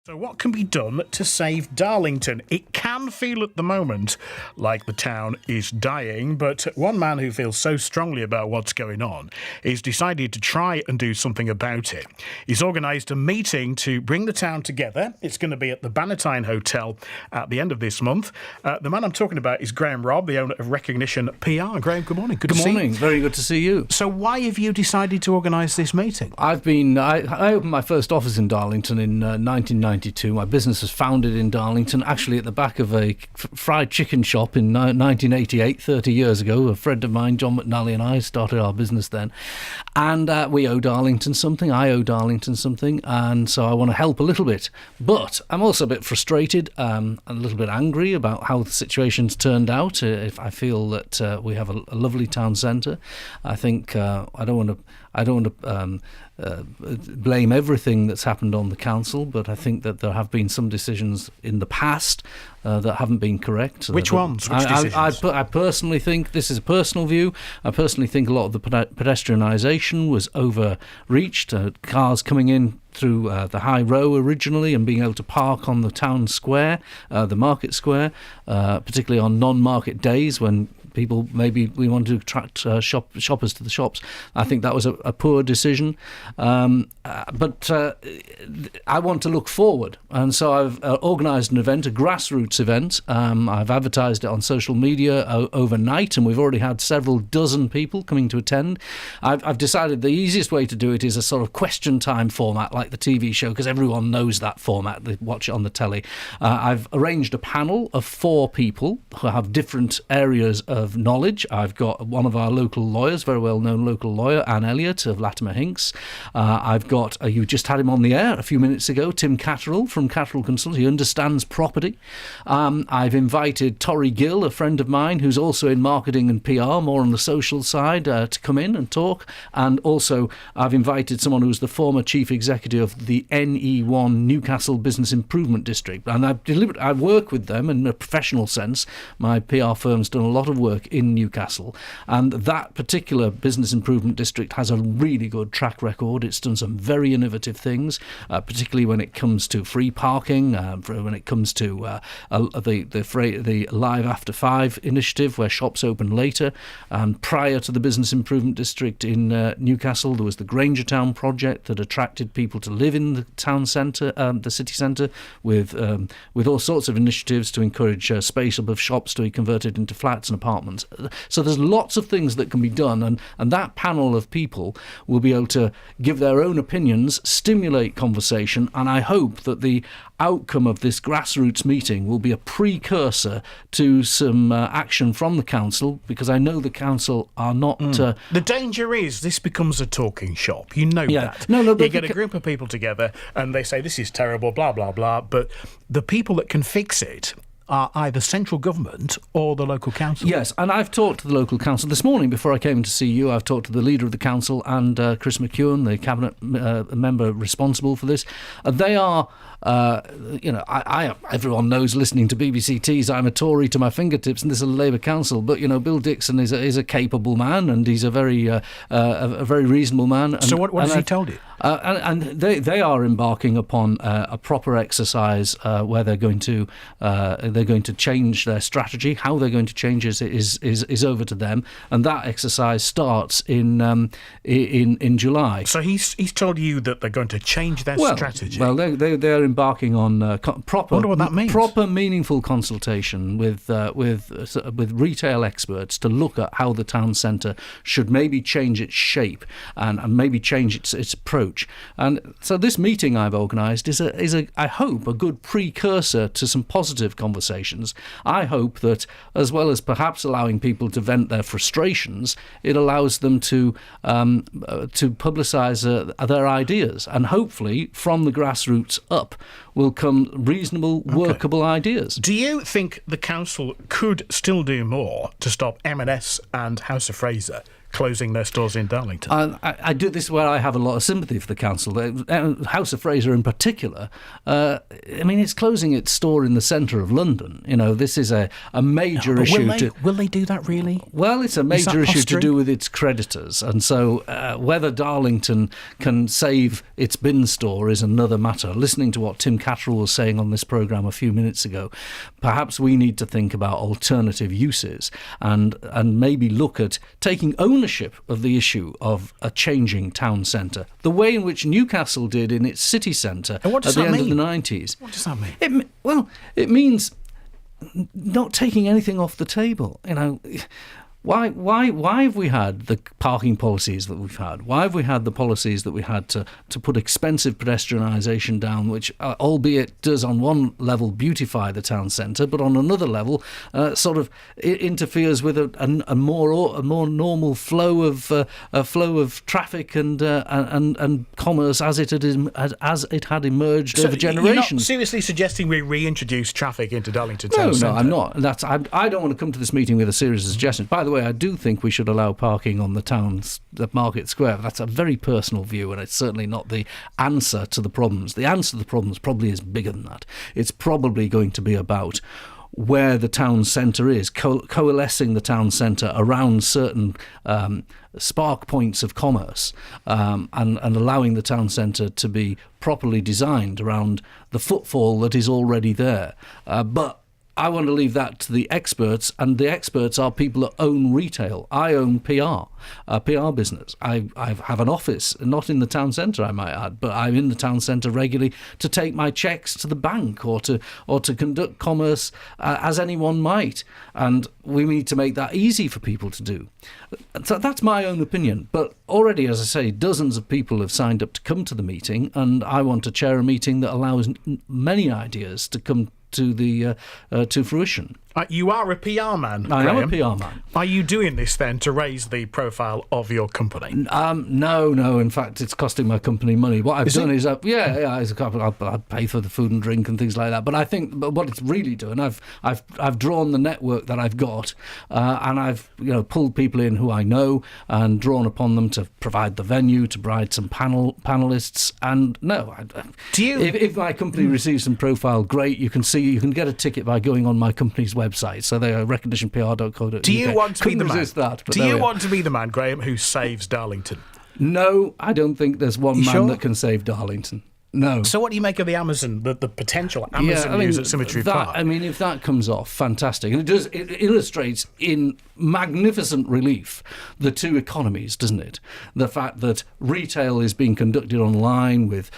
So what can be done to save Darlington? It can feel at the moment like the town is dying, but one man who feels so strongly about what's going on has decided to try and do something about it. He's organised a meeting to bring the town together. It's going to be at the Bannatyne Hotel at the end of this month. The man I'm talking about is Robb, the owner of Recognition PR. Graham, good morning. Good morning. Very good to see you. So why have you decided to organise this meeting? I opened my first office in Darlington in 1992. My business was founded in Darlington, actually at the back of a fried chicken shop in 1988, 30 years ago. A friend of mine, John McNally, and I started our business then. And we owe Darlington something. I owe Darlington something. And so I want to help a little bit. But I'm also a bit frustrated, a little bit angry about how the situation's turned out. If I feel that we have a lovely town centre, I think I don't want to blame everything that's happened on the council, but I think that there have been some decisions in the past that haven't been correct. Which ones? Which decisions? I personally think, this is a personal view, I personally think a lot of the pedestrianisation was overreached. Cars coming in through the high row originally and being able to park on the town square, the market square, particularly on non-market days when people, maybe we want to attract shoppers to the shops. I think that was a poor decision. But I want to look forward. And so I've organised an event, a grassroots event. I've advertised it on social media overnight, and we've already had several dozen people coming to attend. I've decided the easiest way to do it is a sort of question time format like the TV show, because everyone knows that format. They watch it on the telly. I've arranged a panel of 4 people who have different areas of knowledge. I've got one of our local lawyers, very well-known local lawyer, Anne Elliott of Latimer Hinks. I've got, you just had him on the air a few minutes ago, Tim Catterall from Catterall Consult. He understands property. I've invited Torry Gill, a friend of mine, who's also in marketing and PR, more on the social side, to come in and talk. And also, I've invited someone who's the former chief executive of the NE1 Newcastle Business Improvement District. And I work with them in a professional sense. My PR firm's done a lot of work in Newcastle, and that particular business improvement district has a really good track record. It's done some very innovative things, particularly when it comes to free parking, when it comes to the Live After 5 initiative, where shops open later. And prior to the business improvement district in Newcastle, there was the Grangertown project that attracted people to live in the town centre, the city centre, with all sorts of initiatives to encourage space above shops to be converted into flats and apartments. So there's lots of things that can be done, and that panel of people will be able to give their own opinions, stimulate conversation, and I hope that the outcome of this grassroots meeting will be a precursor to some action from the council, because I know the council are not... The danger is this becomes a talking shop. You know that. No, you get a group of people together and they say this is terrible, blah, blah, blah, but the people that can fix it are either central government or the local council. Yes, and I've talked to the local council this morning before I came to see you. I've talked to the leader of the council and Chris McEwan, the cabinet member responsible for this. They are, everyone knows listening to BBC Tees, I'm a Tory to my fingertips, and this is a Labour council. But Bill Dixon is a capable man, and he's a very reasonable man. And, so what has he told you? And they are embarking upon a proper exercise where they're going to change their strategy. How they're going to change it is over to them, and that exercise starts in July. So he's told you that they're going to change their strategy. Well, they're embarking on proper. I wonder what that means. Proper, meaningful consultation with retail experts to look at how the town centre should maybe change its shape and maybe change its approach. And so this meeting I've organised is I hope a good precursor to some positive conversations. I hope that, as well as perhaps allowing people to vent their frustrations, it allows them to publicise their ideas, and hopefully from the grassroots up will come reasonable, workable ideas. Do you think the council could still do more to stop M&S and House of Fraser closing their stores in Darlington. I do this where I have a lot of sympathy for the council. House of Fraser in particular, it's closing its store in the centre of London. This is a major issue. Will they do that really? Well, it's a major issue to do with its creditors. And so whether Darlington can save its bin store is another matter. Listening to what Tim Catterall was saying on this programme a few minutes ago, perhaps we need to think about alternative uses and maybe look at taking ownership of the issue of a changing town centre, the way in which Newcastle did in its city centre at the end of the 90s. What does that mean? It means not taking anything off the table. Why have we had the parking policies that we've had? Why have we had the policies that we had to put expensive pedestrianisation down, which, albeit does on one level beautify the town centre, but on another level it interferes with a more normal flow of traffic and commerce as it had emerged over generations. You're not seriously suggesting we reintroduce traffic into Darlington Town Centre? No, I'm not. I don't want to come to this meeting with a series of suggestions. By the way, I do think we should allow parking on the Market Square. That's a very personal view, and it's certainly not the answer to the problems. The answer to the problems probably is bigger than that. It's probably going to be about where the town centre is, coalescing the town centre around certain spark points of commerce, and allowing the town centre to be properly designed around the footfall that is already there. But I want to leave that to the experts, and the experts are people that own retail. I own PR, a PR business. I have an office, not in the town centre, I might add, but I'm in the town centre regularly to take my cheques to the bank or to conduct commerce as anyone might. And we need to make that easy for people to do. So that's my own opinion. But already, as I say, dozens of people have signed up to come to the meeting, and I want to chair a meeting that allows many ideas to come to fruition. You are a PR man, I Graham. am a PR man. Are you doing this then to raise the profile of your company? No. In fact, it's costing my company money. What I've done is, I'll pay for the food and drink and things like that. But I think what it's really doing, I've drawn the network that I've got, and I've pulled people in who I know and drawn upon them to provide the venue, to provide some panelists. And if my company receives some profile, great. You can get a ticket by going on my company's website. So they are recognitionpr.co.uk. Do you want to be the man? Do you want to be the man, Graham, who saves Darlington? No, I don't think there's one man that can save Darlington. No. So what do you make of the potential Amazon use at Symmetry Park? If that comes off, fantastic. And it illustrates in magnificent relief the two economies, doesn't it? The fact that retail is being conducted online with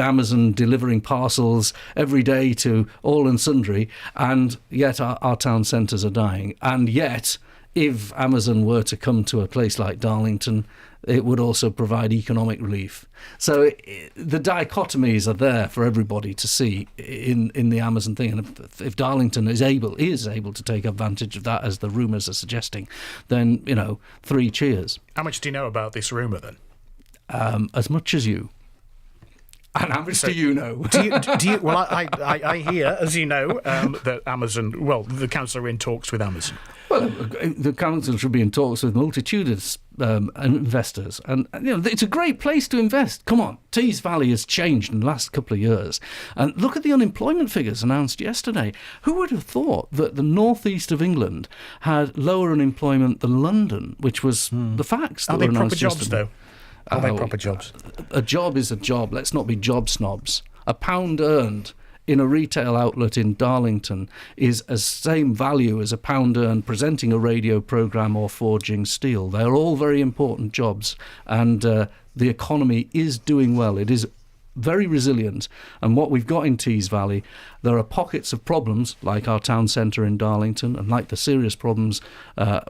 Amazon delivering parcels every day to all and sundry, and yet our town centres are dying. And yet, if Amazon were to come to a place like Darlington, it would also provide economic relief. So the dichotomies are there for everybody to see in the Amazon thing. And if Darlington is able to take advantage of that, as the rumours are suggesting, then, 3 cheers. How much do you know about this rumour then? As much as you. And how much do you know? Do you? Well, I hear, as you know, that Amazon. Well, the council are in talks with Amazon. Well, the council should be in talks with multitudinous investors, and it's a great place to invest. Come on, Tees Valley has changed in the last couple of years, and look at the unemployment figures announced yesterday. Who would have thought that the northeast of England had lower unemployment than London, which was the facts that were announced proper jobs, yesterday. though? Are they proper jobs? A job is a job. Let's not be job snobs. A pound earned in a retail outlet in Darlington is as same value as a pound earned presenting a radio programme or forging steel. They're all very important jobs, and the economy is doing well. It is very resilient. And what we've got in Tees Valley, there are pockets of problems like our town centre in Darlington and like the serious problems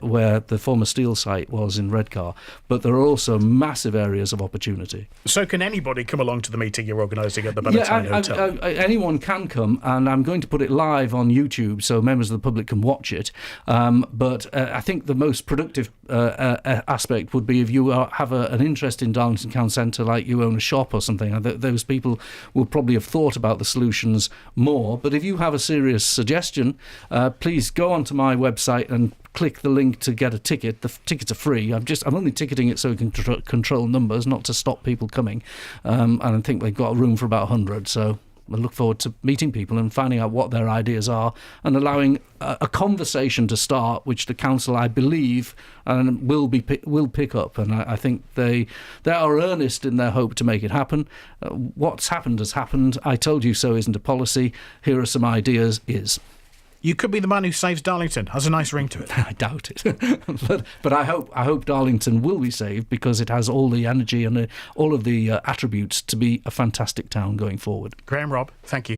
where the former steel site was in Redcar, but there are also massive areas of opportunity. So can anybody come along to the meeting you're organising at the Bellatine Hotel? Anyone can come, and I'm going to put it live on YouTube so members of the public can watch it, but I think the most productive aspect would be if you have an interest in Darlington Town Centre, like you own a shop or something. Those people will probably have thought about the solutions more. But if you have a serious suggestion, please go onto my website and click the link to get a ticket. The tickets are free. I'm only ticketing it so we can control numbers, not to stop people coming. And I think they've got room for about 100. So I look forward to meeting people and finding out what their ideas are and allowing a conversation to start, which the council, I believe, will pick up. And I think they are earnest in their hope to make it happen. What's happened has happened. I told you so isn't a policy. Here are some ideas is. You could be the man who saves Darlington. Has a nice ring to it. I doubt it, but I hope Darlington will be saved, because it has all the energy and all of the attributes to be a fantastic town going forward. Graham, Robb, thank you.